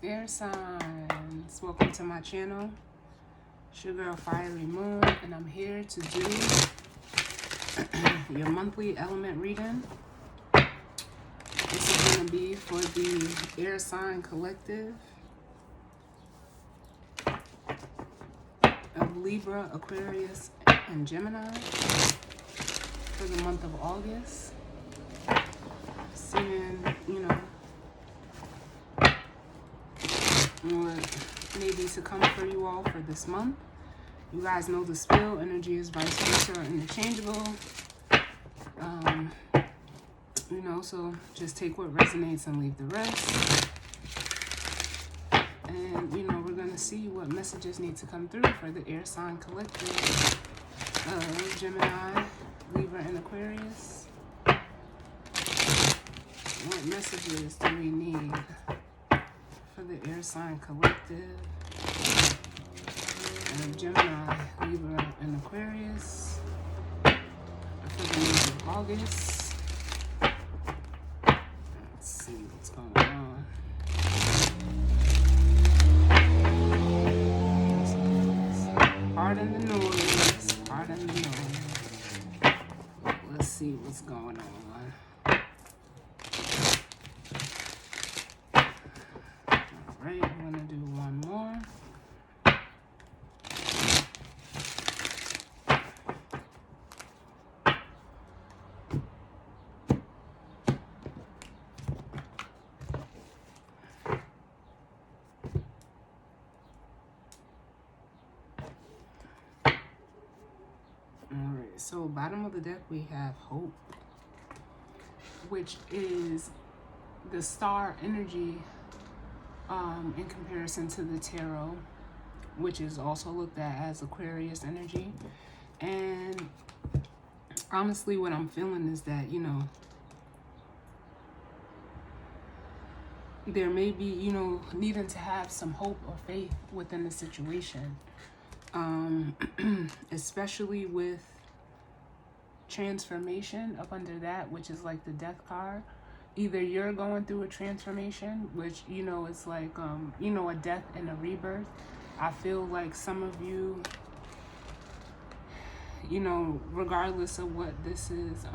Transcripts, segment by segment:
Air signs, welcome to my channel. It's your girl Fiery Moon, and I'm here to do your monthly element reading. This is going to be for the air sign collective of Libra, Aquarius, and Gemini for the month of August. Seeing, what may be to come for you all for this month. You guys know the spill. Energy is vice versa or interchangeable. So just take what resonates and leave the rest. And, we're going to see what messages need to come through for the air sign collective of Gemini, Libra, and Aquarius. What messages do we need for the air sign collective of Gemini, Libra, and Aquarius for the month of August? Let's see what's going on. Pardon the noise. Pardon the noise. Let's see what's going on. Alright, I'm going to do one more. Alright, so bottom of the deck we have Hope, which is the star energy in comparison to the tarot, which is also looked at as Aquarius energy. And honestly, what I'm feeling is that, there may be, needing to have some hope or faith within the situation. Especially with transformation up under that, which is like the Death card. Either you're going through a transformation, which, is like, a death and a rebirth. I feel like some of you, regardless of what this is,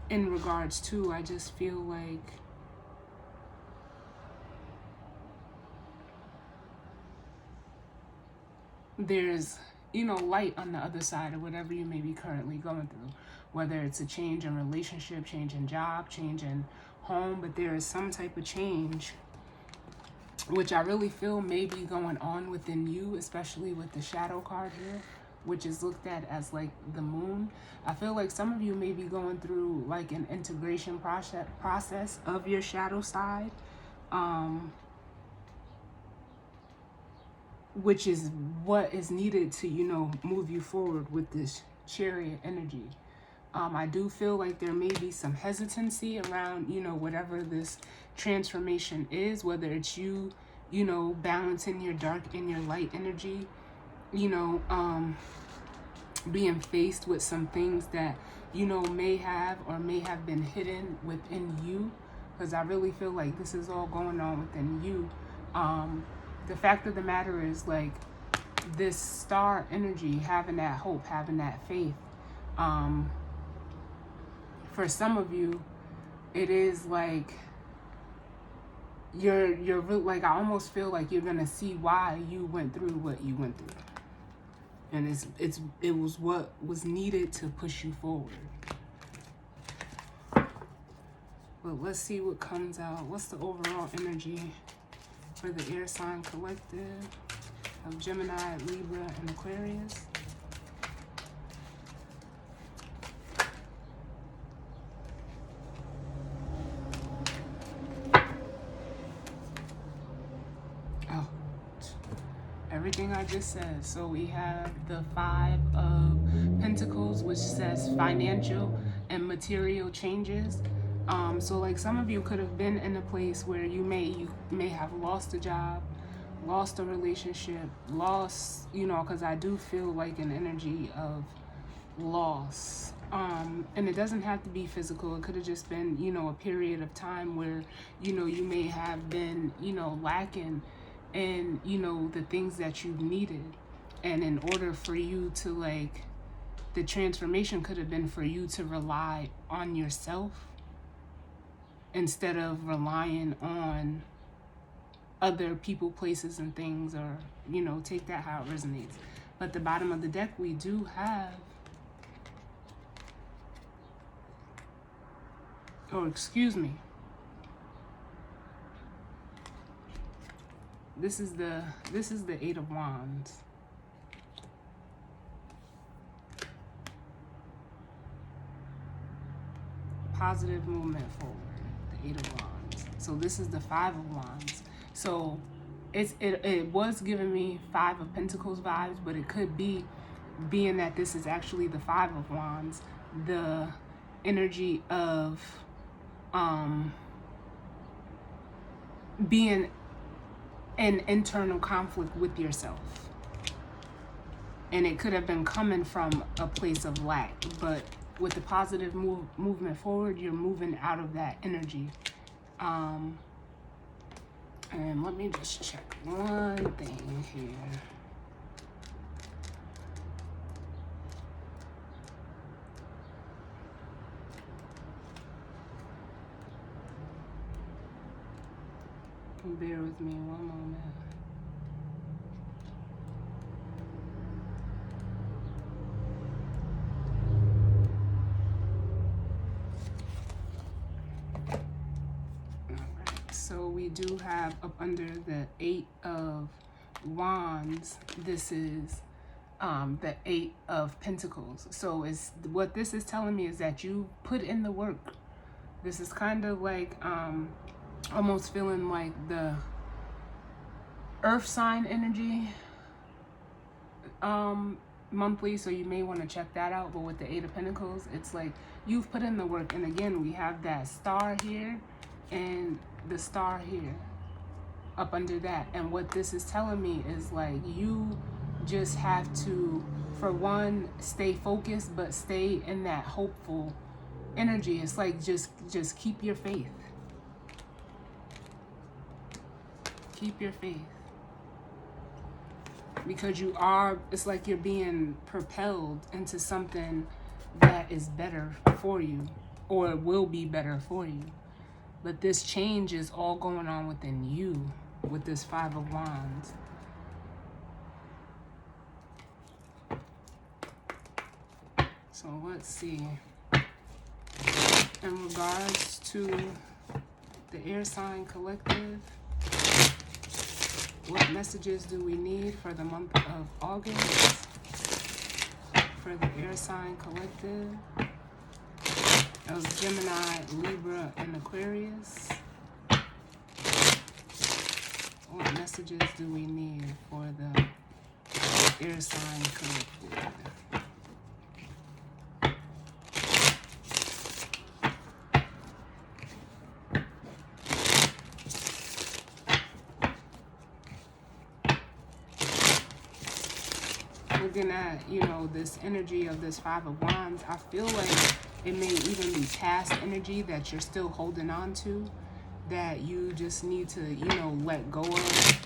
in regards to, I just feel like there's, light on the other side of whatever you may be currently going through. Whether it's a change in relationship, change in job, change in home, but there is some type of change, which I really feel may be going on within you, especially with the shadow card here, which is looked at as like the moon. I feel like some of you may be going through like an integration process of your shadow side, which is what is needed to, move you forward with this Chariot energy. I do feel like there may be some hesitancy around, whatever this transformation is, whether it's you, balancing your dark and your light energy, being faced with some things that, may have been hidden within you, because I really feel like this is all going on within you. The fact of the matter is, like, this star energy, having that hope, having that faith, for some of you, it is like you're like, I almost feel like you're gonna see why you went through what you went through, and it was what was needed to push you forward. But let's see what comes out. What's the overall energy for the air sign collective of Gemini, Libra, and Aquarius? Oh, everything I just said. So we have the Five of Pentacles, which says financial and material changes. So like some of you could have been in a place where you may have lost a job, lost a relationship, lost, because I do feel like an energy of loss. And it doesn't have to be physical. It could have just been, a period of time where, you may have been, lacking in, the things that you needed. And in order for you to, like, the transformation could have been for you to rely on yourself instead of relying on other people, places, and things, or, take that how it resonates. But the bottom of the deck, we do have, excuse me, this is the Eight of Wands. Positive movement forward, the Eight of Wands. So this is the Five of Wands. So it was giving me Five of Pentacles vibes, but it could be, being that this is actually the Five of Wands, the energy of being in internal conflict with yourself. And it could have been coming from a place of lack, but with the positive movement forward, you're moving out of that energy. And let me just check one thing here. Bear with me one moment. So we do have up under the Eight of Wands, this is the Eight of Pentacles. So it's, what this is telling me is that you put in the work. This is kind of like almost feeling like the earth sign energy monthly, so you may want to check that out. But with the Eight of Pentacles, it's like you've put in the work. And again, we have that star here and the star here up under that. And what this is telling me is, like, you just have to, for one, stay focused, but stay in that hopeful energy. It's like just keep your faith. Keep your faith. Because you are, it's like you're being propelled into something that is better for you, or will be better for you. But this change is all going on within you with this Five of Wands. So let's see. In regards to the air sign collective, what messages do we need for the month of August for the air sign collective? That was Gemini, Libra, and Aquarius. What messages do we need for the air sign collective? Looking at, this energy of this Five of Wands, I feel like it may even be past energy that you're still holding on to, that you just need to, let go of.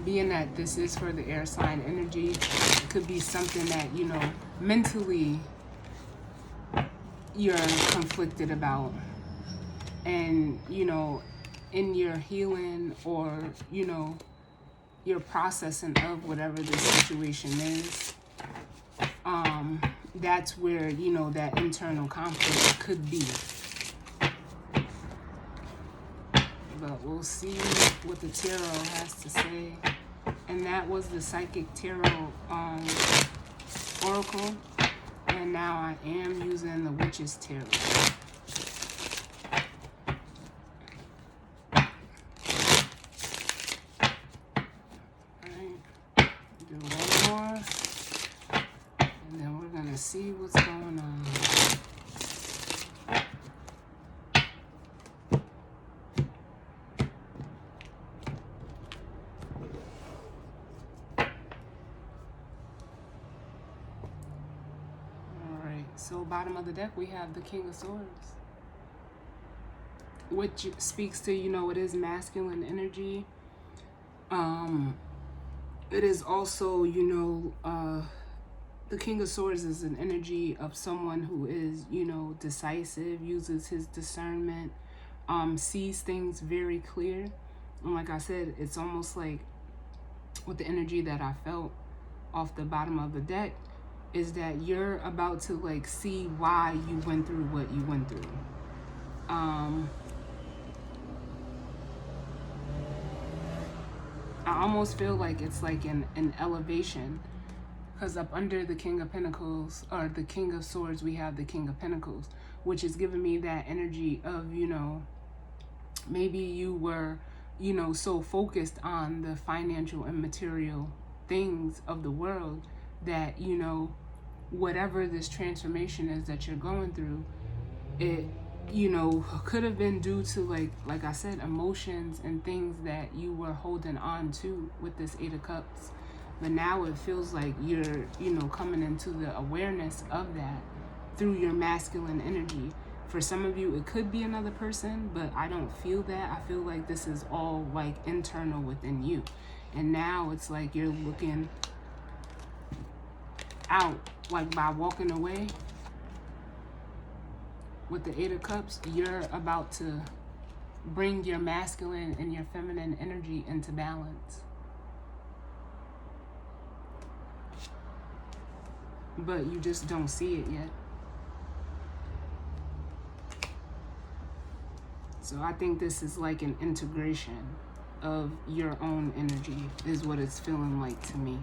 Being that this is for the air sign energy, it could be something that, mentally you're conflicted about. And, in your healing, or, your processing of whatever the situation is, that's where, that internal conflict could be. But we'll see what the tarot has to say. And that was the Psychic Tarot Oracle. And now I am using the Witch's Tarot. See what's going on. So bottom of the deck, we have the King of Swords, which speaks to, it is masculine energy. It is also, the King of Swords is an energy of someone who is, decisive, uses his discernment, sees things very clear. And like I said, it's almost like with the energy that I felt off the bottom of the deck is that you're about to like see why you went through what you went through. I almost feel like it's like an elevation, because up under the King of Pentacles or the King of Swords, we have the King of Pentacles, which is giving me that energy of, maybe you were, so focused on the financial and material things of the world that, whatever this transformation is that you're going through, it, could have been due to like I said, emotions and things that you were holding on to with this Eight of Cups. But now it feels like you're, coming into the awareness of that through your masculine energy. For some of you, it could be another person, but I don't feel that. I feel like this is all like internal within you. And now it's like you're looking out, like by walking away with the Eight of Cups, you're about to bring your masculine and your feminine energy into balance. But you just don't see it yet. So I think this is like an integration of your own energy is what it's feeling like to me.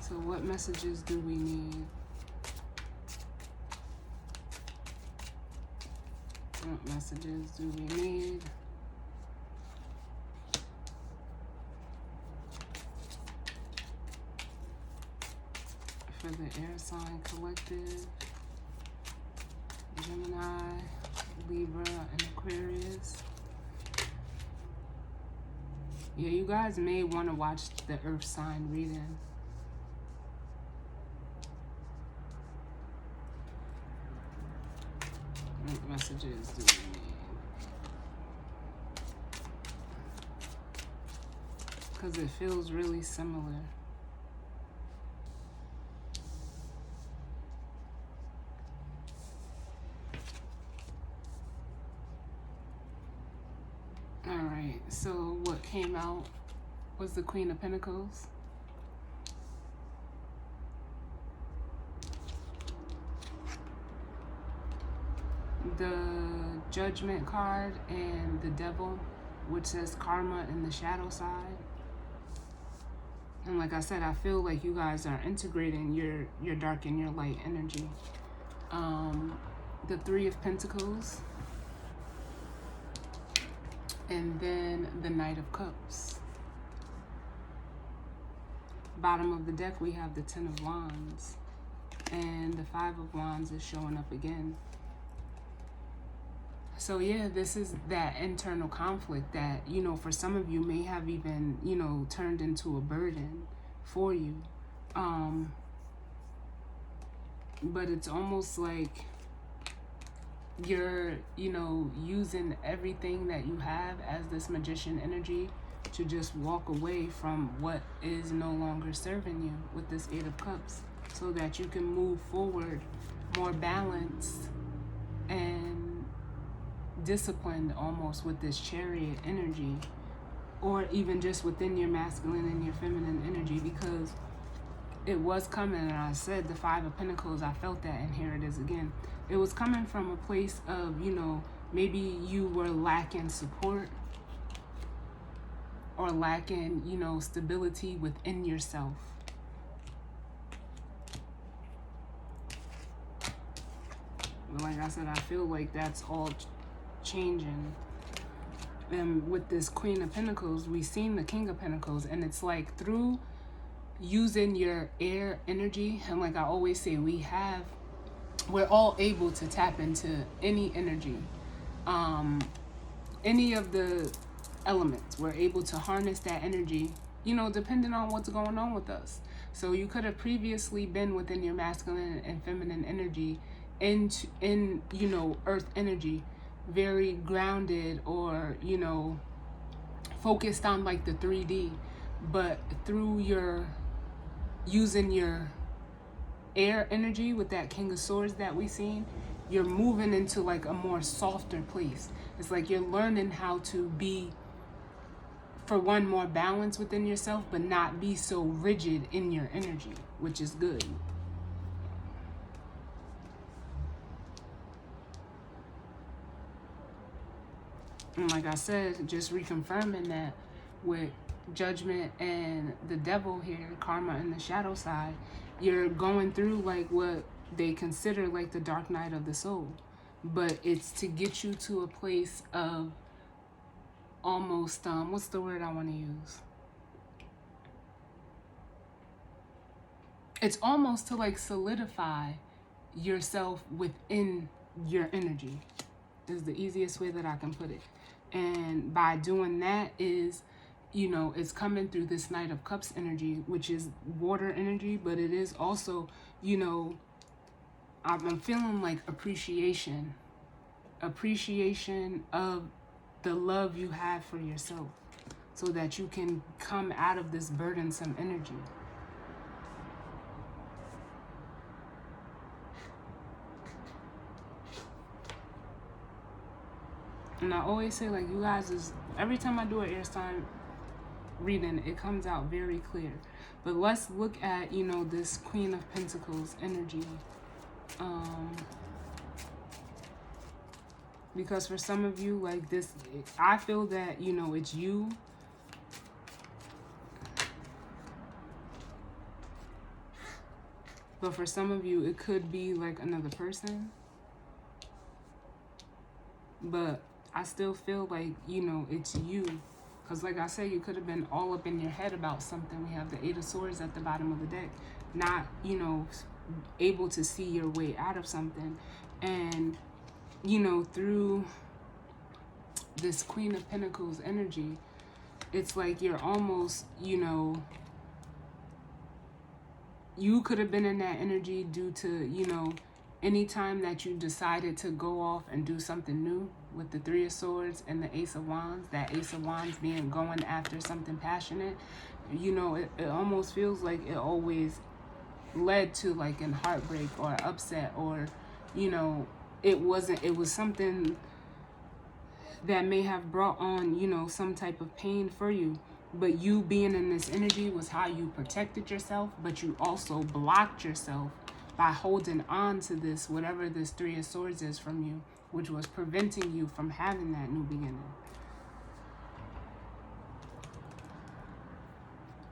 So what messages do we need? What messages do we need? For the air sign collective, Gemini, Libra, and Aquarius. Yeah, you guys may want to watch the earth sign reading. What messages do we need? Because it feels really similar. Alright, so what came out was the Queen of Pentacles. The Judgment card and the Devil, which says karma in the shadow side. And like I said, I feel like you guys are integrating your dark and your light energy. The Three of Pentacles. And then the Knight of Cups. Bottom of the deck, we have the Ten of Wands. And the Five of Wands is showing up again. So yeah, this is that internal conflict that, for some of you may have even, turned into a burden for you. But it's almost like you're, using everything that you have as this magician energy to just walk away from what is no longer serving you with this Eight of Cups, so that you can move forward more balanced and disciplined almost with this Chariot energy, or even just within your masculine and your feminine energy, because it was coming. And I said the Five of Pentacles, I felt that, and here it is again. It was coming from a place of, maybe you were lacking support or lacking, stability within yourself. But like I said, I feel like that's all changing. And with this Queen of Pentacles, we've seen the King of Pentacles, and it's like through using your air energy, and like I always say, we're all able to tap into any energy, any of the elements. We're able to harness that energy, depending on what's going on with us. So you could have previously been within your masculine and feminine energy in earth energy, very grounded, or focused on like the 3D, but through your using your air energy with that King of Swords that we seen, you're moving into like a more softer place. It's like you're learning how to be, for one, more balance within yourself, but not be so rigid in your energy, which is good. And like I said, just reconfirming that with Judgment and the Devil here, Karma and the shadow side, you're going through like what they consider like the dark night of the soul. But it's to get you to a place of almost, what's the word I want to use? It's almost to like solidify yourself within your energy, is the easiest way that I can put it. And by doing that is, it's coming through this Knight of Cups energy, which is water energy, but it is also, I'm feeling like appreciation of the love you have for yourself, so that you can come out of this burdensome energy. And I always say, like, you guys is, every time I do an air sign reading, it comes out very clear. But let's look at, this Queen of Pentacles energy. Because for some of you, like this, I feel that, it's you. But for some of you, it could be like another person. But I still feel like, it's you. Because like I said, you could have been all up in your head about something. We have the Eight of Swords at the bottom of the deck. Not, able to see your way out of something. And, through this Queen of Pentacles energy, it's like you're almost, you could have been in that energy due to, anytime that you decided to go off and do something new, with the Three of Swords and the Ace of Wands, that Ace of Wands being going after something passionate, it almost feels like it always led to like an heartbreak or upset, or, it was something that may have brought on, some type of pain for you. But you being in this energy was how you protected yourself, but you also blocked yourself by holding on to this, whatever this Three of Swords is from you, which was preventing you from having that new beginning.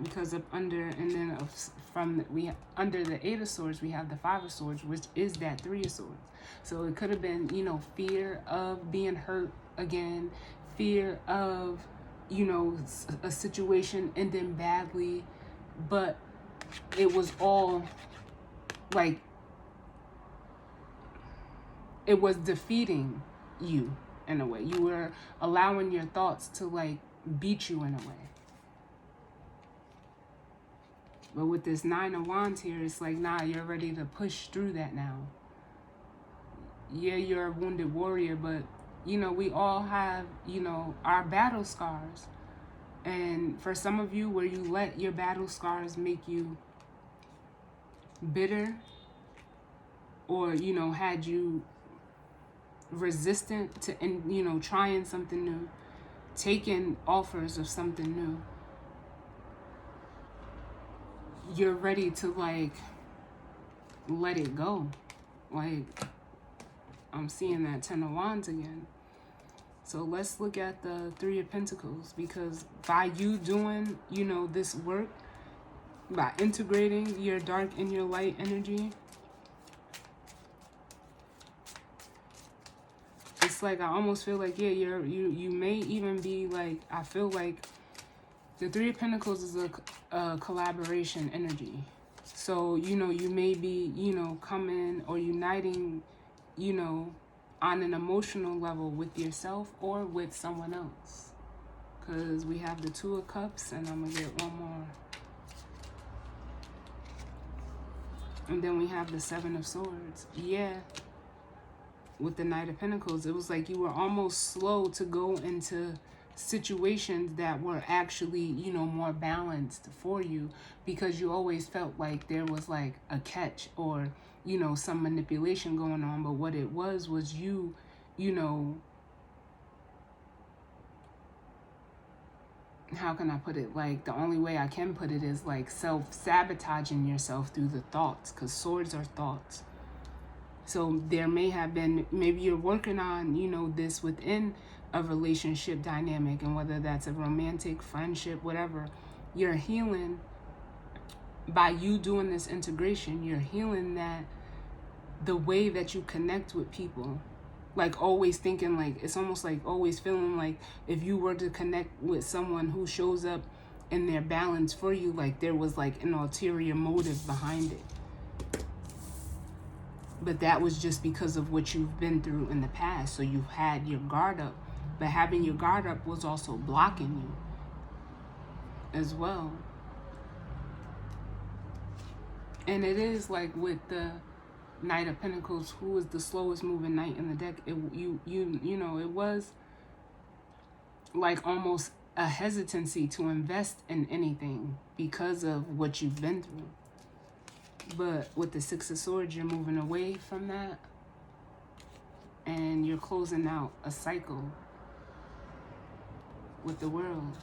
Because under the Eight of Swords, we have the Five of Swords, which is that Three of Swords. So it could have been, fear of being hurt again, fear of, a situation ending badly, but it was all like, it was defeating you in a way. You were allowing your thoughts to like beat you in a way. But with this Nine of Wands here, it's like, nah, you're ready to push through that now. Yeah, you're a wounded warrior, but, we all have, our battle scars. And for some of you, where you let your battle scars make you bitter, or, had you resistant to, trying something new, taking offers of something new, you're ready to like let it go. Like, I'm seeing that Ten of Wands again. So let's look at the Three of Pentacles, because by you doing, this work, by integrating your dark and your light energy, it's like, I almost feel like, yeah, you may even be like, I feel like the Three of Pentacles is a collaboration energy. So, you may be, coming or uniting, on an emotional level with yourself or with someone else. because we have the Two of Cups, and I'm gonna get one more. And then we have the Seven of Swords. Yeah. With the Knight of Pentacles, it was like you were almost slow to go into situations that were actually, you know, more balanced for you, because you always felt like there was like a catch or, you know, some manipulation going on. But what it was you, you know, how can I put it? Like, the only way I can put it is like self-sabotaging yourself through the thoughts, because swords are thoughts. So there may have been, maybe you're working on, you know, this within a relationship dynamic, and whether that's a romantic, friendship, whatever, you're healing by you doing this integration. You're healing that the way that you connect with people, like always thinking, like, it's almost like always feeling like if you were to connect with someone who shows up in their balance for you, like there was like an ulterior motive behind it. But that was just because of what you've been through in the past. So you've had your guard up. But having your guard up was also blocking you as well. And it is like with the Knight of Pentacles, who is the slowest moving knight in the deck. You know, it was like almost a hesitancy to invest in anything because of what you've been through. But with the Six of Swords, you're moving away from that, and you're closing out a cycle with the World.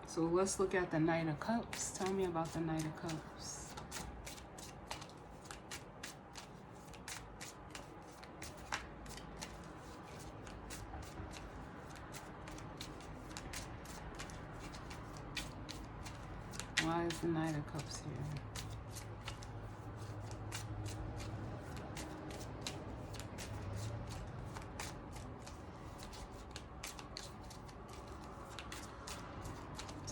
So let's look at the Knight of Cups. Tell me about the Knight of Cups. Why is the Knight of Cups here?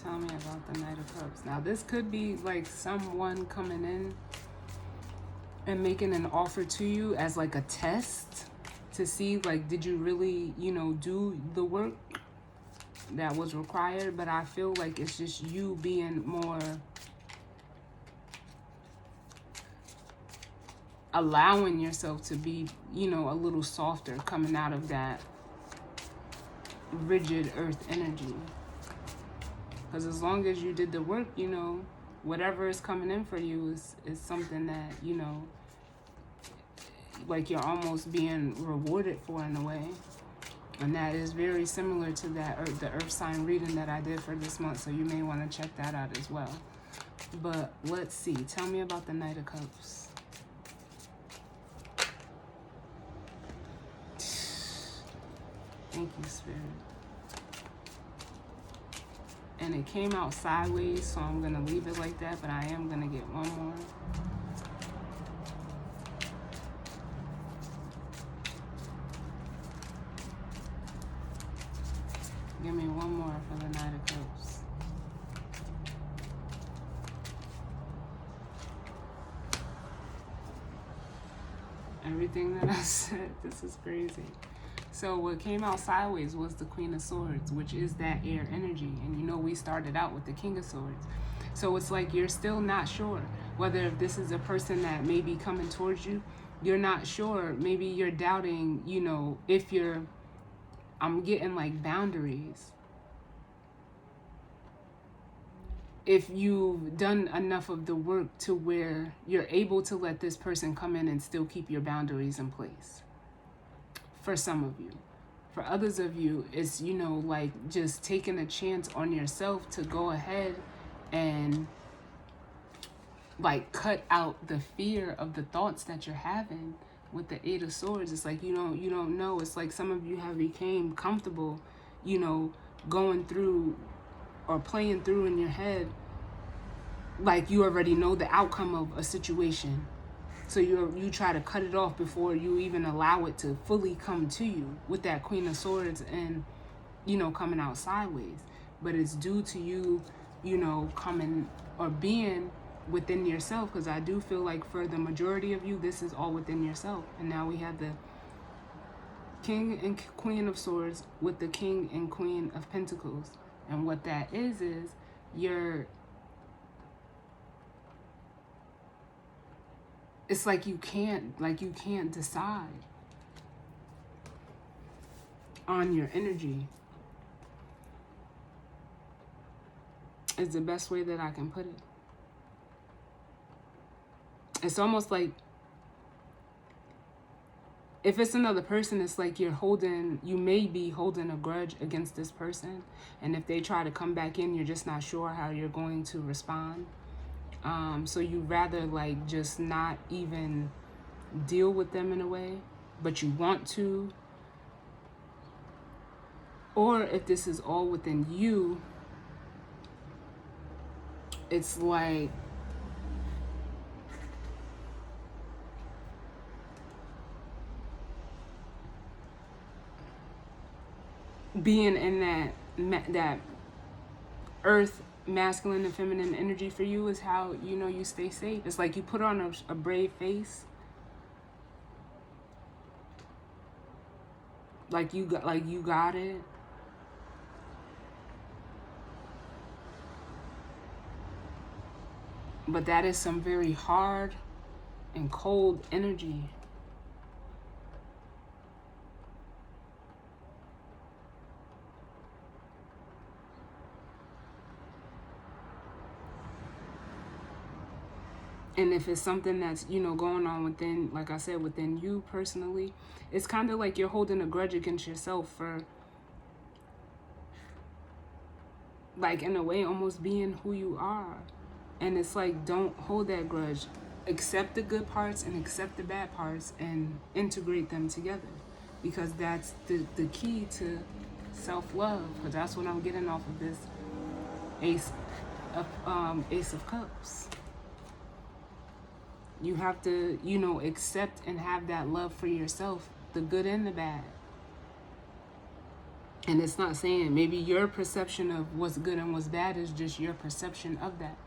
Tell me about the Knight of Cups. Now, this could be like someone coming in and making an offer to you as like a test to see, like, did you really, you know, do the work that was required. But I feel like it's just you being more, allowing yourself to be, you know, a little softer, coming out of that rigid earth energy. Because as long as you did the work, you know, whatever is coming in for you is something that, you know, like you're almost being rewarded for in a way. And that is very similar to that the earth sign reading that I did for this month. So you may want to check that out as well. But let's see. Tell me about the Knight of Cups. Thank you, Spirit. And it came out sideways, so I'm going to leave it like that. But I am going to get one more. Give me one more for the Knight of Cups. Everything that I said, this is crazy. So what came out sideways was the Queen of Swords, which is that air energy. And you know, we started out with the King of Swords. So it's like you're still not sure whether if this is a person that may be coming towards you. You're not sure. Maybe you're doubting, you know, if you're, I'm getting like boundaries. If you've done enough of the work to where you're able to let this person come in and still keep your boundaries in place. For some of you. For others of you, it's, you know, like just taking a chance on yourself to go ahead and like cut out the fear of the thoughts that you're having with the Eight of Swords. It's like you don't know. It's like some of you have became comfortable, you know, going through or playing through in your head like you already know the outcome of a situation. So you try to cut it off before you even allow it to fully come to you with that Queen of Swords and, you know, coming out sideways. But it's due to you, you know, coming or being within yourself. Because I do feel like for the majority of you, this is all within yourself. And now we have the King and Queen of Swords with the King and Queen of Pentacles. And what that is it's like you can't decide on your energy. Is the best way that I can put it. It's almost like if it's another person, it's like you may be holding a grudge against this person. And if they try to come back in, you're just not sure how you're going to respond. So you rather like just not even deal with them in a way, but you want to. Or if this is all within you, it's like being in that earth, masculine and feminine energy for you is how you stay safe. It's like you put on a brave face, like you got it. But that is some very hard and cold energy. And if it's something that's, going on within, like I said, within you personally, it's kind of like you're holding a grudge against yourself for, like, in a way, almost being who you are. And it's like, don't hold that grudge. Accept the good parts and accept the bad parts and integrate them together. Because that's the key to self-love. Because that's what I'm getting off of this Ace of Cups. You have to, accept and have that love for yourself, the good and the bad. And it's not saying, maybe your perception of what's good and what's bad is just your perception of that.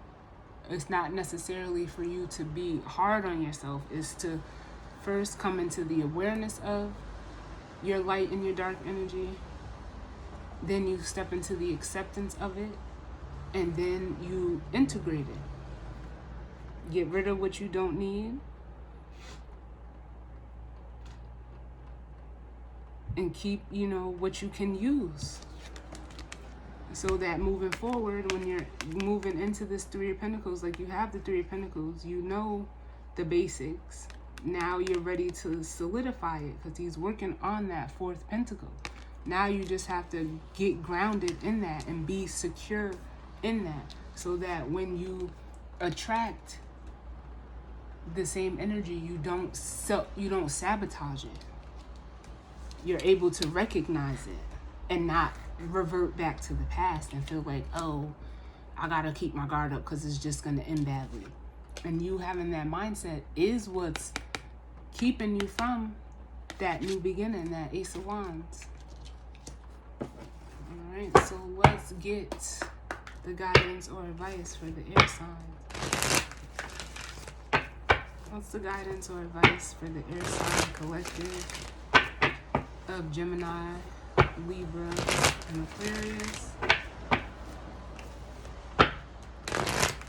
It's not necessarily for you to be hard on yourself. It's to first come into the awareness of your light and your dark energy. Then you step into the acceptance of it. And then you integrate it. Get rid of what you don't need. And keep, what you can use. So that moving forward, when you're moving into this Three of Pentacles, like you have the Three of Pentacles, you know the basics. Now you're ready to solidify it because he's working on that Fourth Pentacle. Now you just have to get grounded in that and be secure in that so that when you attract the same energy, you don't sabotage it. You're able to recognize it and not revert back to the past and feel like, oh, I gotta keep my guard up because it's just gonna end badly. And you having that mindset is what's keeping you from that new beginning, that Ace of Wands. All right, so let's get the guidance or advice for the air signs. What's the guidance or advice for the air sign collective of Gemini, Libra, and Aquarius?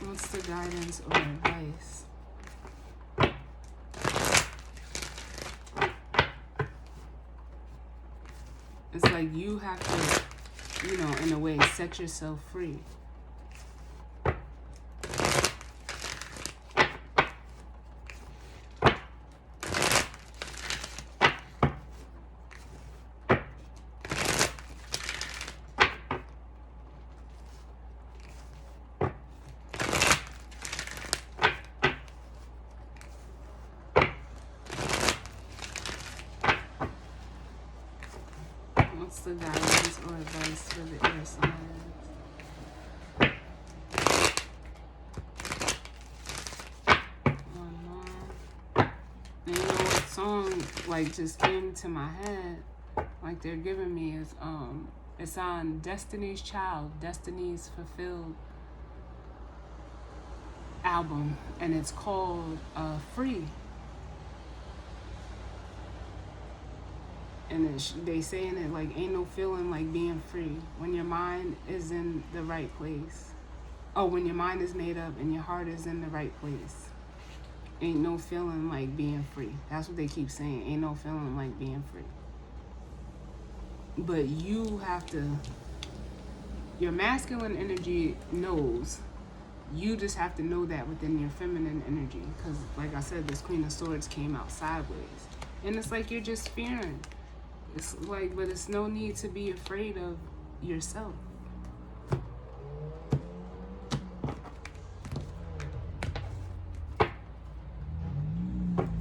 What's the guidance or advice? It's like you have to, in a way, set yourself free. What's the guidance or advice for the air signs? One more. And you know what song just came to my head, like they're giving me is it's on Destiny's Child, Destiny's Fulfilled album, and it's called Free. And they saying it like ain't no feeling like being free when your mind is in the right place. Oh, when your mind is made up and your heart is in the right place. Ain't no feeling like being free. That's what they keep saying. Ain't no feeling like being free. But you have to, your masculine energy knows. You just have to know that within your feminine energy. Because like I said, this Queen of Swords came out sideways. And it's like you're just fearing. It's like, but it's no need to be afraid of yourself.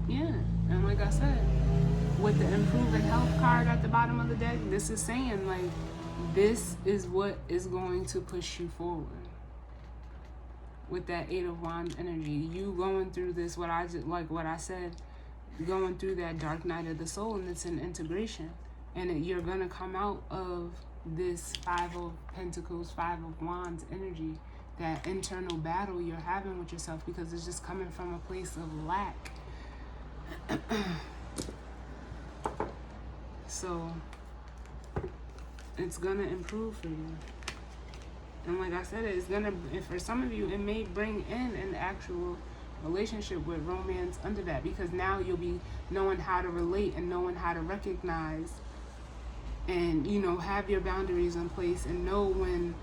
Yeah, and like I said, with the improving health card at the bottom of the deck, this is saying like, this is what is going to push you forward. With that Eight of Wands energy, you going through this, what I said, going through that dark night of the soul, and it's an integration. And you're going to come out of this Five of Pentacles, Five of Wands energy, that internal battle you're having with yourself, because it's just coming from a place of lack. So it's going to improve for you. And like I said, it's going to, for some of you, it may bring in an actual relationship with romance under that, because now you'll be knowing how to relate and knowing how to recognize and, you know, have your boundaries in place, and know when,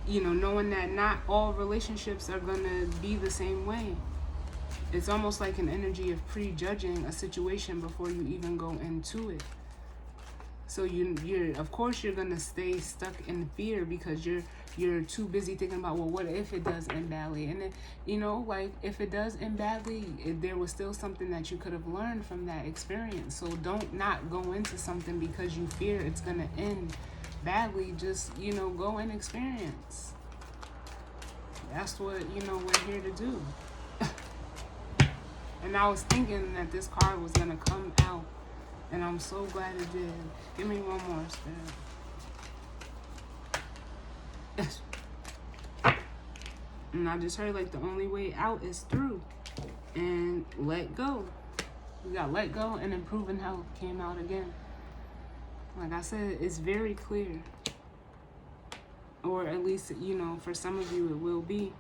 you know, knowing that not all relationships are going to be the same way. It's almost like an energy of prejudging a situation before you even go into it. So you're of course you're gonna stay stuck in fear, because you're too busy thinking about, well, what if it does end badly? And it, you know, like if it does end badly, there was still something that you could have learned from that experience. So don't not go into something because you fear it's gonna end badly. Just, you know, go and experience. That's what, you know, we're here to do. And I was thinking that this card was gonna come out, and I'm so glad it did. Give me one more, Spirit. And I just heard like the only way out is through. And let go. We got let go, and improving health came out again. Like I said, it's very clear. Or at least, you know, for some of you it will be.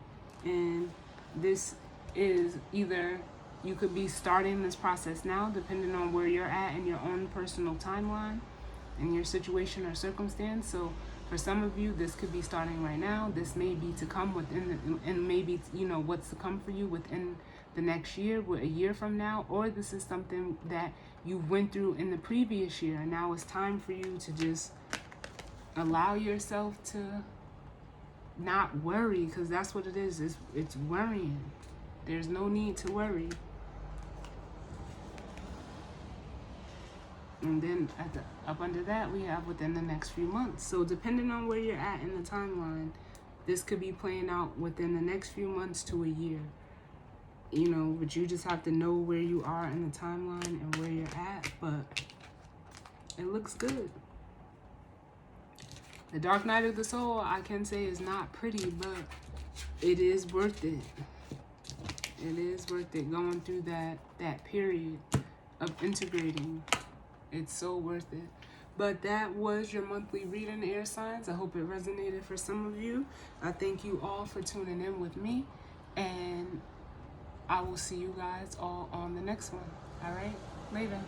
And this is either, you could be starting this process now, depending on where you're at in your own personal timeline and your situation or circumstance. So for some of you, this could be starting right now. This may be to come within, and maybe, you know, what's to come for you within the next year, a year from now. Or this is something that you went through in the previous year, and now it's time for you to just allow yourself to not worry, because that's what it is. It's worrying. There's no need to worry. And then up under that, we have within the next few months. So depending on where you're at in the timeline, this could be playing out within the next few months to a year. You know, but you just have to know where you are in the timeline and where you're at. But it looks good. The Dark Night of the Soul, I can say, is not pretty, but it is worth it. It is worth it, going through that period of integrating. It's so worth it. But that was your monthly reading, air signs. I hope it resonated for some of you. I thank you all for tuning in with me. And I will see you guys all on the next one. All right? Later.